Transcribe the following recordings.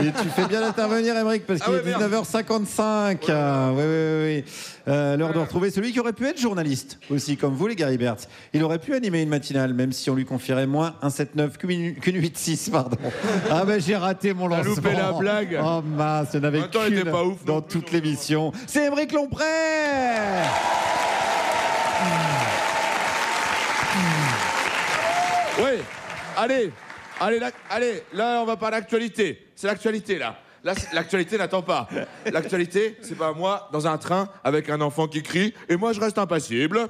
Et tu fais bien d'intervenir, Émeric, parce qu'il est 19h55. Oui. L'heure de retrouver celui qui aurait pu être journaliste, aussi, comme vous, les Gary Bertz. Il aurait pu animer une matinale, même si on lui confierait moins un 7-9 qu'une 8-6, pardon. Ah ben, j'ai raté mon lancement. T'as loupé la blague. Oh mince, il n'y en avait qu'une pas ouf dans toute l'émission. C'est Émeric Lompré. Oui, allez, là on va parler d'actualité. C'est l'actualité là. Là, l'actualité n'attend pas. L'actualité, c'est pas moi dans un train avec un enfant qui crie et moi je reste impassible.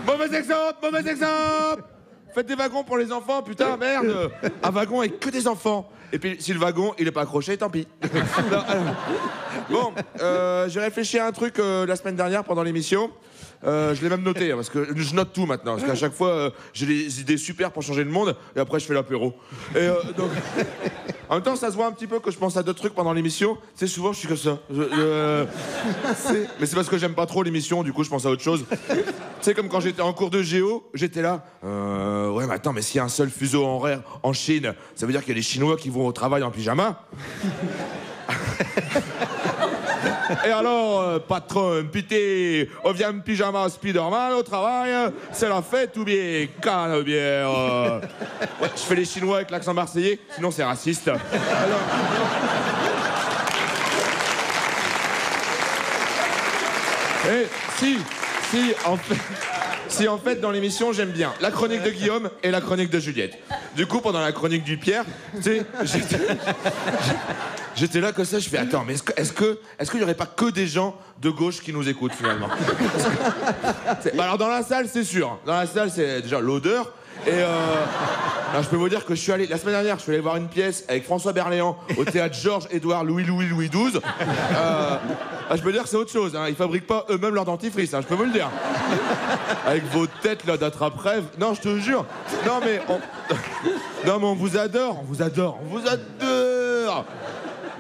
Mauvais exemple. Faites des wagons pour les enfants, putain, merde. Un wagon avec que des enfants. Et puis si le wagon il est pas accroché, tant pis. Non, bon, j'ai réfléchi à un truc la semaine dernière pendant l'émission. Je l'ai même noté, hein, parce que je note tout maintenant. Parce qu'à chaque fois, j'ai des idées super pour changer le monde, et après, je fais l'apéro. Et donc, en même temps, ça se voit un petit peu que je pense à d'autres trucs pendant l'émission. Tu sais, souvent, je suis comme ça. Mais c'est parce que j'aime pas trop l'émission, du coup, je pense à autre chose. Tu sais, comme quand j'étais en cours de géo, j'étais là. Ouais, mais attends, mais s'il y a un seul fuseau horaire en Chine, ça veut dire qu'il y a des Chinois qui vont au travail en pyjama. Et alors, patron, pitié, on vient en pyjama Spiderman au travail, c'est la fête ou bien canne-bière. Ouais, je fais les Chinois avec l'accent marseillais, sinon c'est raciste. Alors... Et si en fait dans l'émission j'aime bien la chronique de Guillaume et la chronique de Juliette. Du coup pendant la chronique du Pierre, tu sais, j'étais là comme ça, je fais attends, mais est-ce qu'il y aurait pas que des gens de gauche qui nous écoutent finalement? Bah alors dans la salle c'est sûr, dans la salle c'est déjà l'odeur. Et alors, je peux vous dire que je suis allé, la semaine dernière, je suis allé voir une pièce avec François Berléand au théâtre Georges-Édouard Louis XII. Je peux dire que c'est autre chose, hein. Ils fabriquent pas eux-mêmes leur dentifrice, hein, je peux vous le dire. Avec vos têtes là d'attrape-rêve. Non, je te jure. Non mais on vous adore.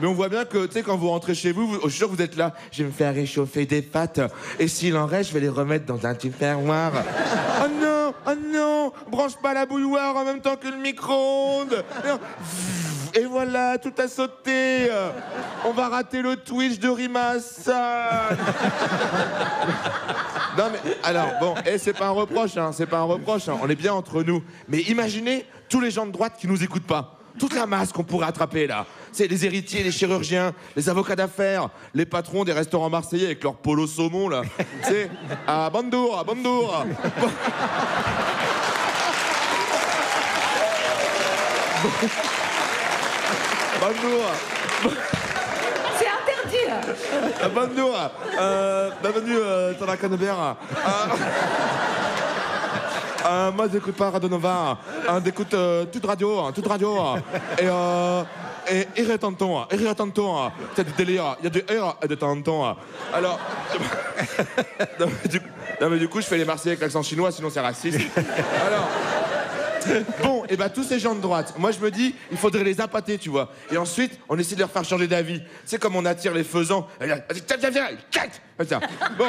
Mais on voit bien que, tu sais, quand vous rentrez chez vous, je suis sûr que vous êtes là. Je vais me faire réchauffer des pâtes. Et s'il en reste, je vais les remettre dans un tupperware. Oh non, branche pas la bouilloire en même temps que le micro-ondes. Et voilà, tout a sauté. On va rater le Twitch de Rimas. Non mais, alors, bon, c'est pas un reproche, hein. On est bien entre nous. Mais imaginez tous les gens de droite qui nous écoutent pas. Toute la masse qu'on pourrait attraper, là. C'est les héritiers, les chirurgiens, les avocats d'affaires, les patrons des restaurants marseillais avec leur polo saumon, là. Tu sais, à Bandour. Bandour. C'est interdit, là. Bandour. Bienvenue dans la Cannebière. Moi, j'écoute pas Radonova. J'écoute toute radio. Et rire tonton. C'est du délire. Il y a du rire et de tonton. Alors... non, mais du coup, je fais les Marseillais avec l'accent chinois, sinon c'est raciste. Alors... Bon, et ben tous ces gens de droite, moi je me dis, il faudrait les appâter, tu vois. Et ensuite, on essaie de leur faire changer d'avis. C'est comme on attire les faisans. Tiens. Bon.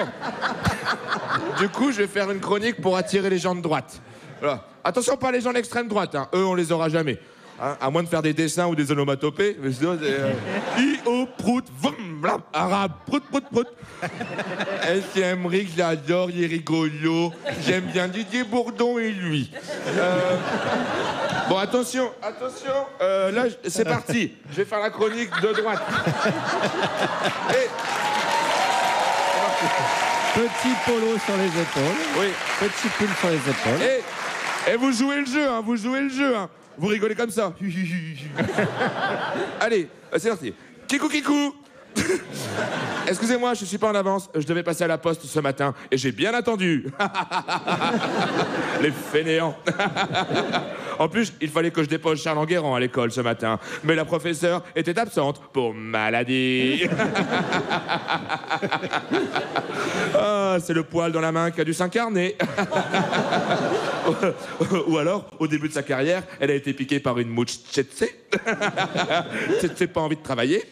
Du coup, je vais faire une chronique pour attirer les gens de droite. Voilà. Attention, pas les gens d'extrême droite, hein. Eux, on les aura jamais. Hein, à moins de faire des dessins ou des onomatopées. Mais sinon, c'est... I-O, prout, vroom, blam, arabe, prout. Émeric, je l'adore, il est rigolo. J'aime bien Didier Bourdon et lui. Bon, attention. Là, c'est parti. Je vais faire la chronique de droite. Petit polo sur les épaules. Oui. Petit pull sur les épaules. Et vous jouez le jeu, hein. Vous rigolez comme ça. Allez, c'est parti. Kikou. Excusez-moi, je suis pas en avance. Je devais passer à la poste ce matin et j'ai bien attendu. Les fainéants. En plus, il fallait que je dépose Charles Enguerrand à l'école ce matin. Mais la professeure était absente pour maladie. Ah, c'est le poil dans la main qui a dû s'incarner. Ou alors, au début de sa carrière, elle a été piquée par une mouche tsetse. Tsetse pas envie de travailler.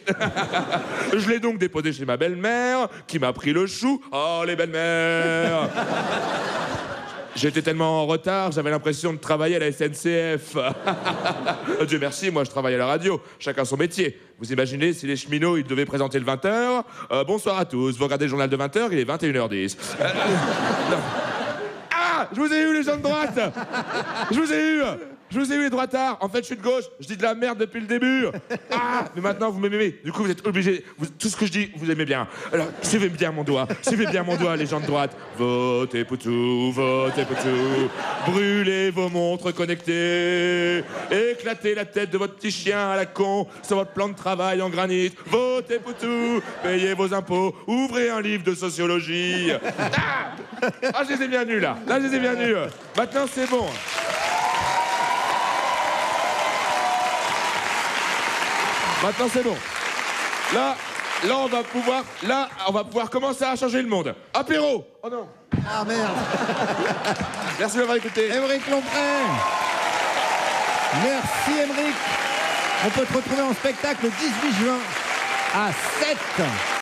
Je l'ai donc déposé chez ma belle-mère, qui m'a pris le chou. Oh, les belles-mères. J'étais tellement en retard, j'avais l'impression de travailler à la SNCF. Dieu merci, moi je travaille à la radio, chacun son métier. Vous imaginez si les cheminots, ils devaient présenter le 20h. Bonsoir à tous, vous regardez le journal de 20h, il est 21h10. Ah, je vous ai eu les gens de droite. Je vous ai eu les droitards. En fait, je suis de gauche. Je dis de la merde depuis le début. Ah, mais maintenant, vous m'aimez. Du coup, vous êtes obligés. Tout ce que je dis, vous aimez bien. Alors, suivez bien mon doigt. Suivez bien mon doigt, les gens de droite. Votez Poutou, votez Poutou. Brûlez vos montres connectées. Éclatez la tête de votre petit chien à la con sur votre plan de travail en granit. Votez Poutou. Payez vos impôts. Ouvrez un livre de sociologie. Ah, je les ai bien nus, là. Là, je les ai bien nus. Maintenant, c'est bon. Maintenant, c'est bon. Là, on va pouvoir commencer à changer le monde. Apéro. Oh non. Ah merde. Merci de m'avoir écouté. Aymeric Lompré. Merci Aymeric. On peut te retrouver en spectacle le 18 juin à 7.